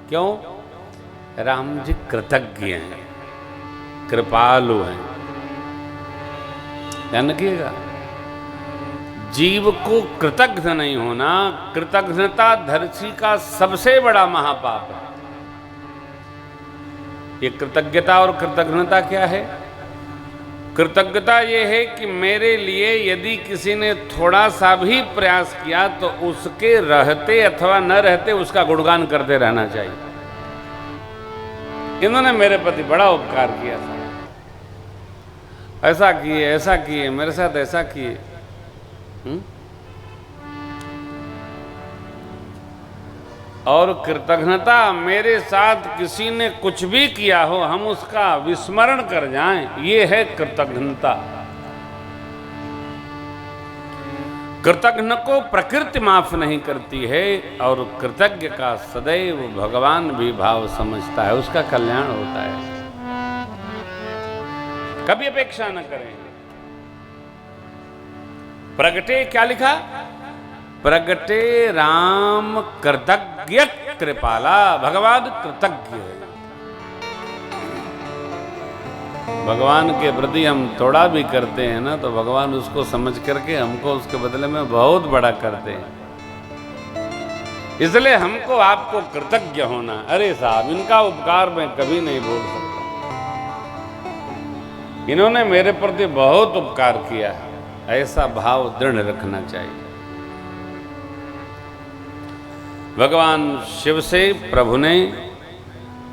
क्यों? राम जी कृतज्ञ हैं, कृपालु हैं। ध्यान रखिएगा, जीव को कृतज्ञ नहीं होना, कृतज्ञता धरती का सबसे बड़ा महापाप है। ये कृतज्ञता और कृतज्ञता क्या है? कृतज्ञता ये है कि मेरे लिए यदि किसी ने थोड़ा सा भी प्रयास किया तो उसके रहते अथवा न रहते उसका गुणगान करते रहना चाहिए। इन्होंने मेरे प्रति बड़ा उपकार किया था, ऐसा किए मेरे साथ ऐसा किए। और कृतज्ञता, मेरे साथ किसी ने कुछ भी किया हो हम उसका विस्मरण कर जाएं, ये है कृतज्ञता। कृतज्ञ को प्रकृति माफ नहीं करती है और कृतज्ञ का सदैव भगवान भी भाव समझता है, उसका कल्याण होता है। कभी अपेक्षा न करें। प्रगटे क्या लिखा? प्रगटे राम कृतज्ञ कृपाला। भगवान कृतज्ञ है। भगवान के प्रति हम थोड़ा भी करते हैं ना तो भगवान उसको समझ करके हमको उसके बदले में बहुत बड़ा करते हैं। इसलिए हमको आपको कृतज्ञ होना। अरे साहब, इनका उपकार मैं कभी नहीं भूल सकता। इन्होंने मेरे प्रति बहुत उपकार किया है, ऐसा भाव दृढ़ रखना चाहिए। भगवान शिव से प्रभु ने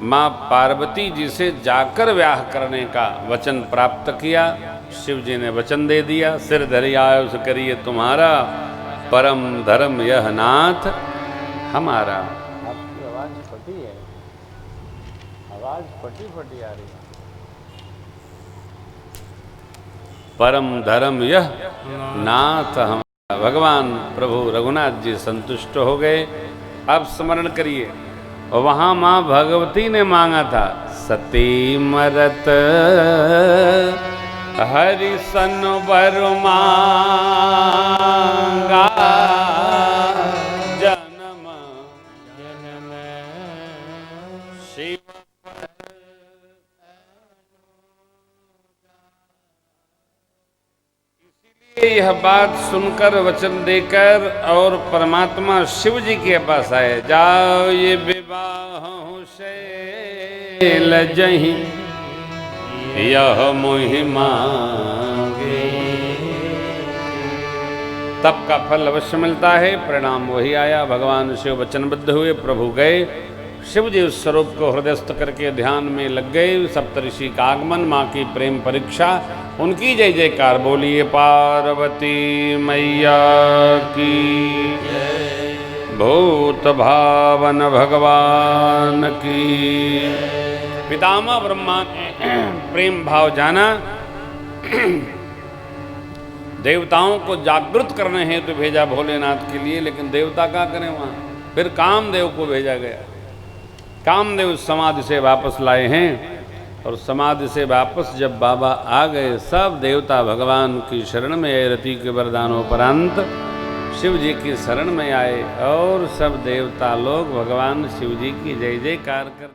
मां पार्वती जी से जाकर व्याह करने का वचन प्राप्त किया। शिव जी ने वचन दे दिया, सिर धरि आयुष करिए तुम्हारा, परम धर्म यह नाथ हमारा। आपकी आवाज फटी है, आवाज फटी आ रही है। परम धर्म यह नाथ हमारा। भगवान प्रभु रघुनाथ जी संतुष्ट हो गए। अब स्मरण करिए, वहां मां भगवती ने मांगा था, सती मरत हरि सन वर मांगा, जन्म जन्म शिव। यह बात सुनकर वचन देकर और परमात्मा शिव जी के पास आए, जाओ ये विवाह से लजहि यह मोहि मांगे। तप का फल अवश्य मिलता है, परिणाम वही आया। भगवान शिव वचनबद्ध हुए, प्रभु गए। शिव जी उस स्वरूप को हृदयस्थ करके ध्यान में लग गए। सप्तऋषि का आगमन, माँ की प्रेम परीक्षा, उनकी जय जयकार बोलिए। पार्वती मैया की जय, भूत भावन भगवान की। पितामह ब्रह्मा के प्रेम भाव जाना। देवताओं को जागृत करने हेतु तो भेजा भोलेनाथ के लिए, लेकिन देवता क्या करें वहाँ? फिर कामदेव को भेजा गया। कामदेव समाधि से वापस लाए हैं, और समाधि से वापस जब बाबा आ गए, सब देवता भगवान की शरण में आए। रति के वरदानोपरांत शिव जी की शरण में आए और सब देवता लोग भगवान शिव जी की जय जयकार कर